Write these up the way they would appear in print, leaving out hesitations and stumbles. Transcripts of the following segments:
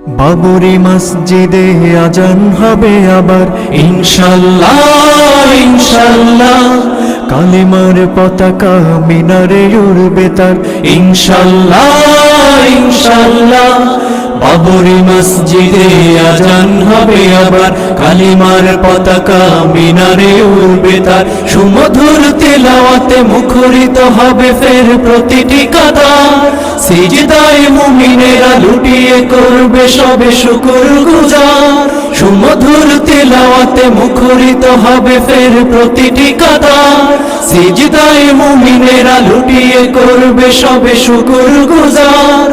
বাবরি মসজিদে আজান হবে আবার ইনশাআল্লাহ ইনশাআল্লাহ, কালিমার পতাকা মিনারে উড়বে তার ইনশাআল্লাহ ইনশাআল্লাহ। বাবরি মসজিদে আজান হবে আবার, কালিমার পতাকা মিনারে উড়বে তার, সুমধুর তেলাওয়াতে মুখরিত হবে ফের প্রতিটি কাতার, সিজদায়ে মুমিনেরা লুটিয়ে করবে সবে শুকর গুজার, সুমধুর তেলাওয়াতে মুখরিত হবে ফের প্রতিটি কাতার, সিজদায়ে মুমিনেরা লুটিয়ে করবে সবে শুকর গুজার,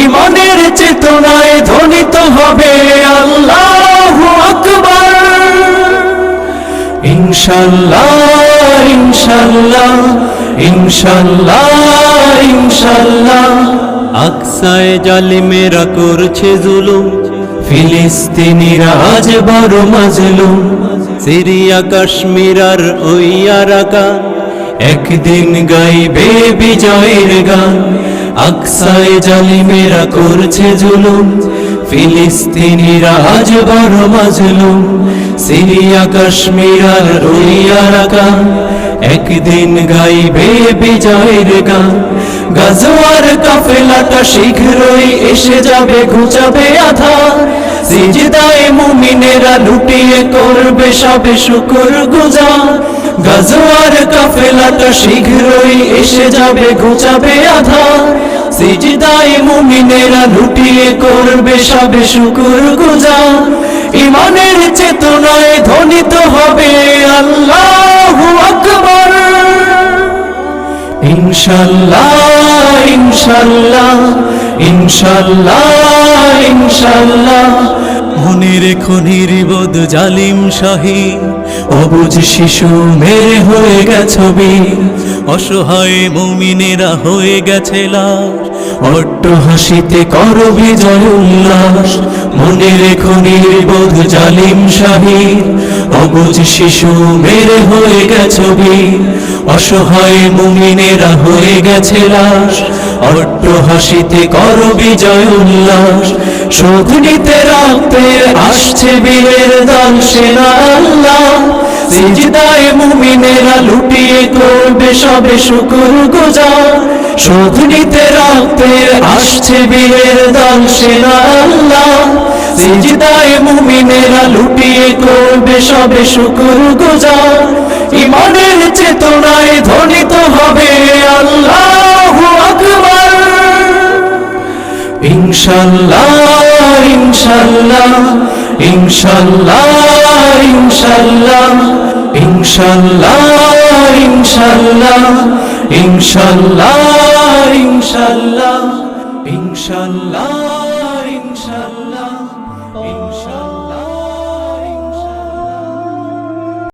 ঈমানের চেতনায় ধ্বনিত হবে আল্লাহু আকবার ইনশাআল্লাহ ইনশাআল্লাহ ইনশাআল্লাহ ইনশাআল্লাহ। আকসায় জালিমেরা করছে জুলুম, ফিলিস্তিনিরা আজ বড় মাজলুম, সিরিয়া কাশ্মীর আর ওই আরাকা একদিন গাইবে বিজয়ের গান। আকসায় জালিমেরা করছে জুলুম, ফিলিস্তিনিরা আজ বড় মাজলুম, সিরিয়া কাশ্মীর আর ওই আরাকা একদিন গাইবে বিজয়ের গান। গাজওয়ার কাফেলাটা শীঘ্রই এসে যাবে, ঘুচাবে আধার, সিজদায়ে মুমিনেরা লুটিয়ে করবে সবে শুকর গুজার। গাজওয়ার কাফেলাটা শীঘ্রই এসে যাবে, ঘুচাবে আধার, সিজদায়ে মুমিনেরা লুটিয়ে করবে সবে শুকর গুজার, ঈমানের চেতনায় ধ্বনিত হবে আল্লাহু আকবার ইনশাআল্লাহ ইনশাআল্লাহ ইনশাআল্লাহ ইনশাআল্লাহ। মনে রেখো নির্বোধ জালিম শাহী, অবুঝ শিশু মেরে হয়ে গেছো বীর, অসহায় মুমিনেরা হয়ে গেছে লাশ, অট্টহাসিতে করো বিজয় উল্লাস। মনে রেখো নির্বোধ জালিম শাহী, অবুঝ শিশু মেরে হয়ে গেছো বীর, অসহায় মুমিনেরা হয়ে গেছে লাশ, অট্টহাসিতে করো বিজয় উল্লাস। শোধ নিতে রক্তের আসছে বীরের দল সেনা আল্লাহ, সিজদায়ে মুমিনেরা লুটিয়ে করবে সবে শুকর গুজার। শোধ নিতে রক্তের আসছে বীরের দল সেনা আল্লাহ, সিজদায়ে মুমিনেরা লুটিয়ে করবে সবে শুকর গুজার, ঈমানের চেতনায় ধ্বনিত হবে আল্লাহু আকবার ইনশাআল্লাহ ইনশাআল্লাহ ইনশাআল্লাহ ইনশাআল্লাহ ইনশাআল্লাহ ইনশাআল্লাহ ইনশাআল্লাহ ইনশাআল্লাহ ইনশাআল্লাহ।